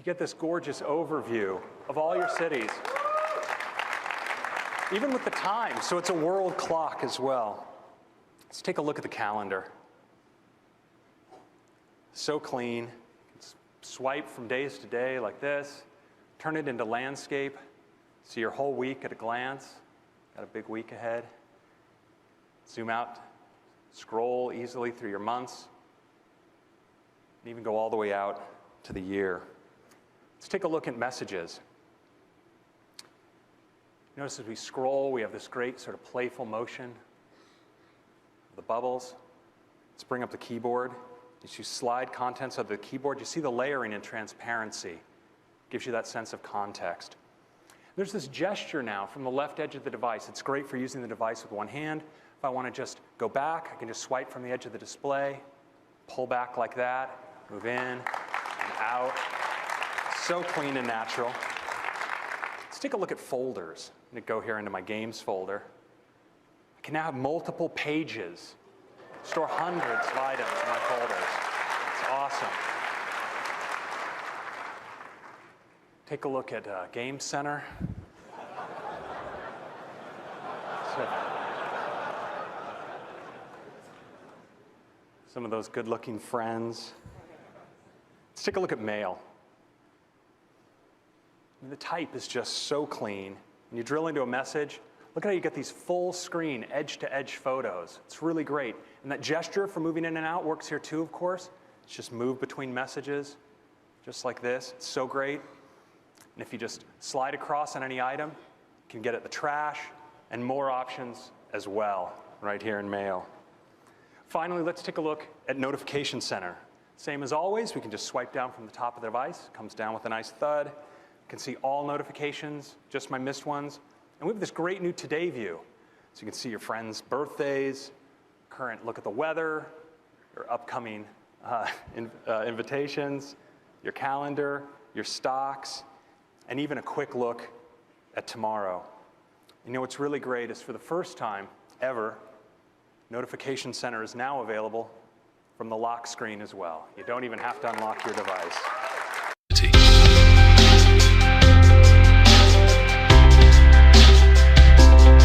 get this gorgeous overview of all your cities, even with the time. So it's a world clock as well. Let's take a look at the calendar. So clean. Swipe from days to day like this. Turn it into landscape. See your whole week at a glance. Got a big week ahead. Zoom out. Scroll easily through your months. And even go all the way out to the year. Let's take a look at messages. Notice as we scroll, we have this great sort of playful motion of the bubbles. Let's bring up the keyboard. As you slide contents of the keyboard, you see the layering and transparency. Gives you that sense of context. There's this gesture now from the left edge of the device. It's great for using the device with one hand. If I want to just go back, I can just swipe from the edge of the display, pull back like that, move in and out. So clean and natural. Let's take a look at folders. I'm going to go here into my games folder. I can now have multiple pages. Store hundreds of items in my folders. It's awesome. Take a look at Game Center. Some of those good-looking friends. Let's take a look at mail. The type is just so clean. When you drill into a message, look at how you get these full screen, edge-to-edge photos. It's really great. And that gesture for moving in and out works here too, of course. It's just move between messages, just like this. It's so great. And if you just slide across on any item, you can get at the trash and more options as well right here in Mail. Finally, let's take a look at Notification Center. Same as always, we can just swipe down from the top of the device. Comes down with a nice thud. You can see all notifications, just my missed ones. And we have this great new Today view. So you can see your friends' birthdays, current look at the weather, your upcoming invitations, your calendar, your stocks, and even a quick look at tomorrow. You know what's really great is for the first time ever, Notification Center is now available from the lock screen as well. You don't even have to unlock your device.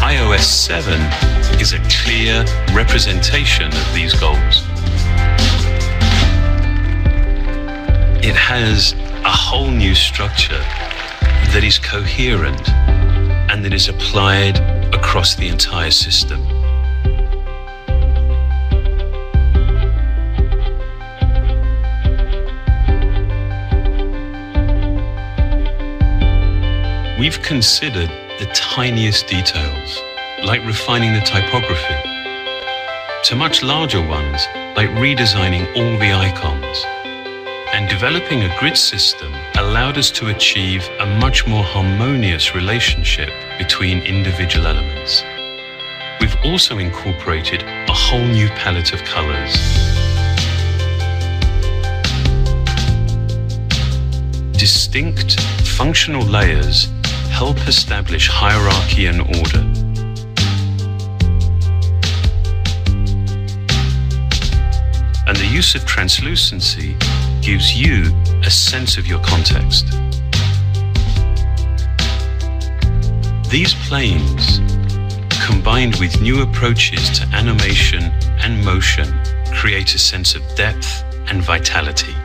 iOS 7 is a clear representation of these goals. It has a whole new structure that is coherent and that is applied across the entire system. We've considered the tiniest details, like refining the typography, to much larger ones, like redesigning all the icons. And developing a grid system allowed us to achieve a much more harmonious relationship between individual elements. We've also incorporated a whole new palette of colors. Distinct functional layers help establish hierarchy and order. And the use of translucency gives you a sense of your context. These planes, combined with new approaches to animation and motion, create a sense of depth and vitality.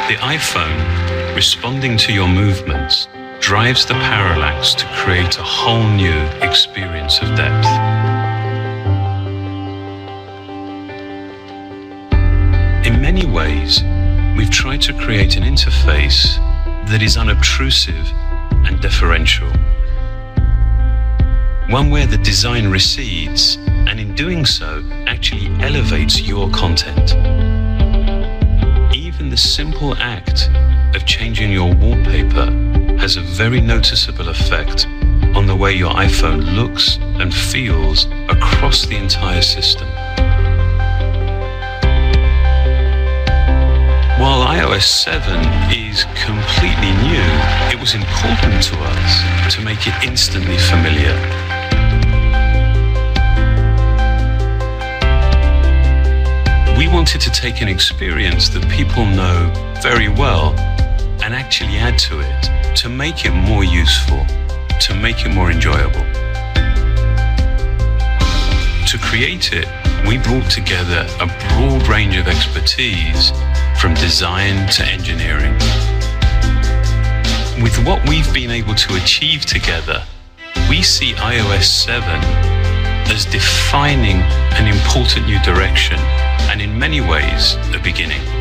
The iPhone, responding to your movements, drives the parallax to create a whole new experience of depth. In many ways, we've tried to create an interface that is unobtrusive and deferential. One where the design recedes, and in doing so, actually elevates your content. Even the simple act of changing your wallpaper has a very noticeable effect on the way your iPhone looks and feels across the entire system. While iOS 7 is completely new, it was important to us to make it instantly familiar. wanted to take an experience that people know very well and actually add to it to make it more useful, to make it more enjoyable. To create it, we brought together a broad range of expertise from design to engineering. With what we've been able to achieve together, we see iOS 7 as defining an important new direction and in many ways a beginning.